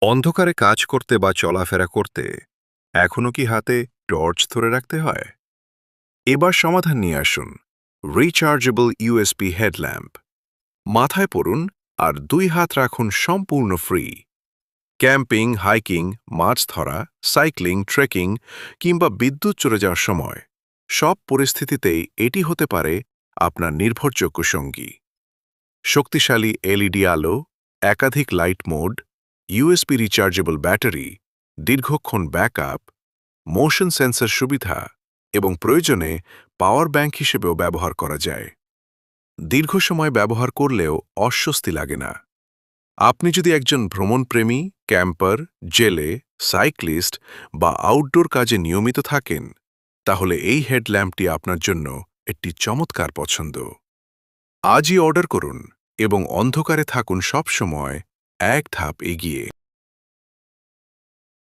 অন্ধকারে কাজ করতে বা চলাফেরা করতে এখনও কি হাতে টর্চ ধরে রাখতে হয়? এবার সমাধান নিয়ে আসুন। Rechargeable USB headlamp. মাথায় পড়ুন আর 2 হাত রাখুন সম্পূর্ণ ফ্রি। ক্যাম্পিং, হাইকিং, মাছ ধরা, সাইক্লিং, ট্রেকিং কিংবা বিদ্যুৎ চলে যাওয়ার সময় সব পরিস্থিতিতেই এটি হতে পারে আপনার নির্ভরযোগ্য সঙ্গী। শক্তিশালী এলইডি আলো, একাধিক light mode, USB rechargeable battery, দীর্ঘক্ষণ ব্যাকআপ, মোশন সেন্সর সুবিধা এবং প্রয়োজনে পাওয়ার ব্যাংক হিসেবেও ব্যবহার করা যায়। দীর্ঘ সময় ব্যবহার করলেও অস্বস্তি লাগে না। আপনি যদি একজন ভ্রমণপ্রেমী, ক্যাম্পার, জেলে, সাইক্লিস্ট বা আউটডোর কাজে নিয়মিত থাকেন, তাহলে এই হেডল্যাম্পটি আপনার জন্য একটি চমৎকার পছন্দ। আজই অর্ডার করুন এবং অন্ধকারে থাকুন সব সময় এক ধাপ এগিয়ে।